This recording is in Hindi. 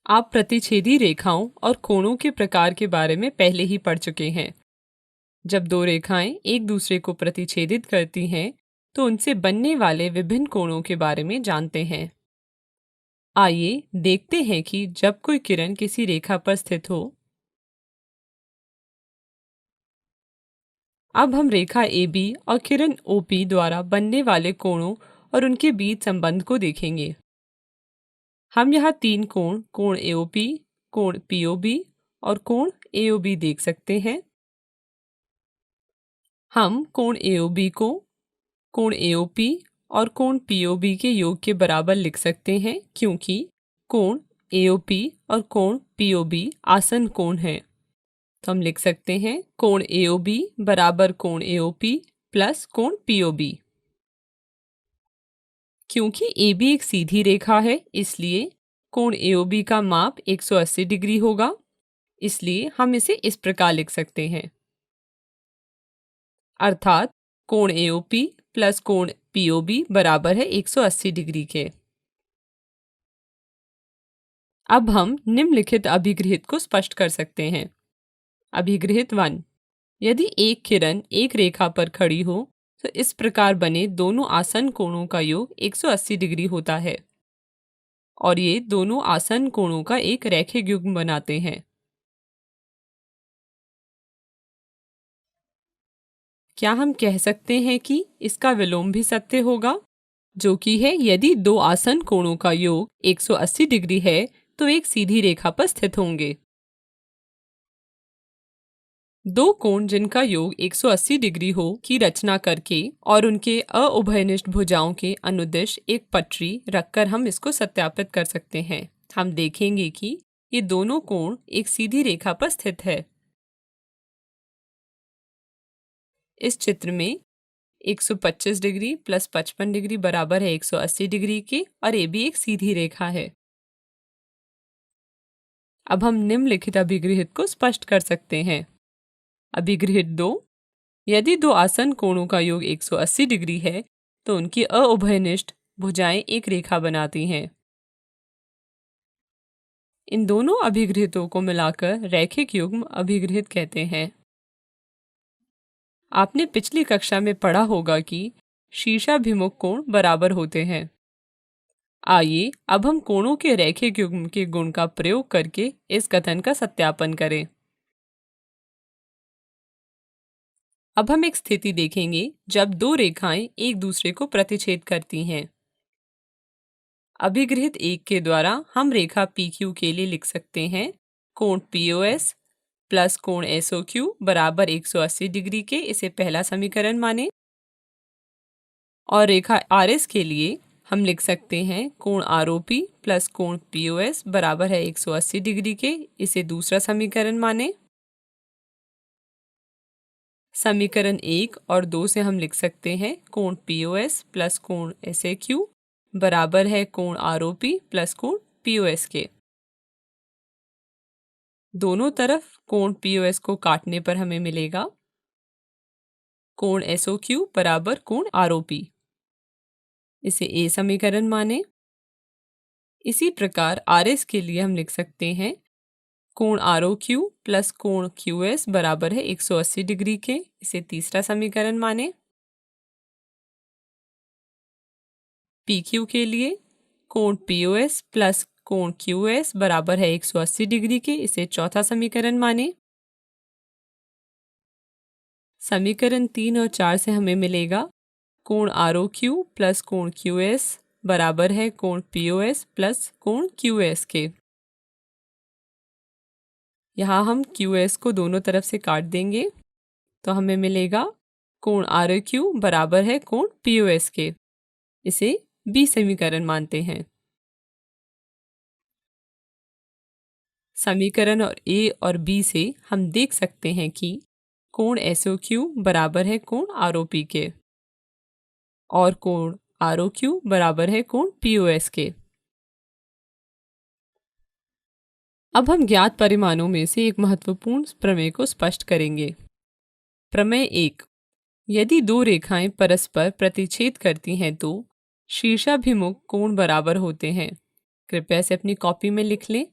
आप प्रतिच्छेदी रेखाओं और कोणों के प्रकार के बारे में पहले ही पढ़ चुके हैं। जब दो रेखाएं एक दूसरे को प्रतिच्छेदित करती हैं, तो उनसे बनने वाले विभिन्न कोणों के बारे में जानते हैं। आइए देखते हैं कि जब कोई किरण किसी रेखा पर स्थित हो, अब हम रेखा AB और किरण OP द्वारा बनने वाले कोणों और उनके बीच संबंध को देखेंगे। हम यहाँ तीन कोण AOP, कोण POB और कोण AOB देख सकते हैं। हम कोण AOB को कोण AOP और कोण POB के योग के बराबर लिख सकते हैं, क्योंकि कोण AOP और कोण POB आसन कोण हैं। तो हम लिख सकते हैं कोण AOB बराबर कोण AOP प्लस कोण POB। क्योंकि AB एक सीधी रेखा है, इसलिए कोण AOB का माप 180 डिग्री होगा। इसलिए हम इसे इस प्रकार लिख सकते हैं, अर्थात कोण AOP प्लस कोण POB बराबर है 180 डिग्री के। अब हम निम्नलिखित अभिगृहित को स्पष्ट कर सकते हैं। अभिगृहित 1, यदि एक किरण एक रेखा पर खड़ी हो तो इस प्रकार बने दोनों आसन कोणों का योग 180 डिग्री होता है और ये दोनों आसन कोणों का एक रैखिक युग्म बनाते हैं। क्या हम कह सकते हैं कि इसका विलोम भी सत्य होगा, जो कि है यदि दो आसन कोणों का योग 180 डिग्री है तो एक सीधी रेखा पर स्थित होंगे। दो कोण जिनका योग 180 डिग्री हो की रचना करके और उनके अउभयनिष्ठ भुजाओं के अनुदिश एक पटरी रखकर हम इसको सत्यापित कर सकते हैं। हम देखेंगे कि ये दोनों कोण एक सीधी रेखा पर स्थित है। इस चित्र में 125 डिग्री प्लस 55 डिग्री बराबर है 180 डिग्री के और ये भी एक सीधी रेखा है। अब हम निम्नलिखित अभिगृहित को स्पष्ट कर सकते हैं। अभिगृहित 2, यदि दो आसन कोणों का योग 180 डिग्री है तो उनकी अउभयनिष्ठ भुजाएं एक रेखा बनाती हैं। इन दोनों अभिगृहितों को मिलाकर रैखिक युग्म अभिगृहित कहते हैं। आपने पिछली कक्षा में पढ़ा होगा कि शीर्षाभिमुख कोण बराबर होते हैं। आइए अब हम कोणों के रैखिक युग्म के गुण का प्रयोग करके इस कथन का सत्यापन करें। अब हम एक स्थिति देखेंगे जब दो रेखाएं एक दूसरे को प्रतिच्छेद करती हैं। अभिगृहित 1 के द्वारा हम रेखा PQ के लिए लिख सकते हैं कोण POS प्लस कोण SOQ बराबर 180 डिग्री के, इसे पहला समीकरण माने। और रेखा RS के लिए हम लिख सकते हैं कोण ROP प्लस कोण POS बराबर है 180 डिग्री के, इसे दूसरा समीकरण माने। समीकरण 1 और 2 से हम लिख सकते हैं कोण POS प्लस कोण SAQ बराबर है कोण ROP प्लस कोण POS के। दोनों तरफ कोण POS को काटने पर हमें मिलेगा कोण SOQ बराबर कोण ROP, इसे A समीकरण माने। इसी प्रकार RS के लिए हम लिख सकते हैं कोण ROQ प्लस कोण QS बराबर है 180 डिग्री के, इसे तीसरा समीकरण माने। PQ के लिए कोण POS प्लस कोण QS बराबर है 180 डिग्री के, इसे चौथा समीकरण माने। समीकरण 3 और 4 से हमें मिलेगा कोण ROQ प्लस कोण QS बराबर है कोण POS प्लस कोण QS के। यहाँ हम QS को दोनों तरफ से काट देंगे तो हमें मिलेगा कोण ROQ बराबर है कोण POS के, इसे B समीकरण मानते हैं। समीकरण और A और B से हम देख सकते हैं कि कोण SOQ बराबर है कोण ROP के और कोण ROQ बराबर है कोण POS के। अब हम ज्ञात परिमाणों में से एक महत्वपूर्ण प्रमेय को स्पष्ट करेंगे। प्रमेय 1, यदि दो रेखाएं परस्पर प्रतिच्छेद करती हैं तो शीर्षाभिमुख कोण बराबर होते हैं। कृपया इसे अपनी कॉपी में लिख लें।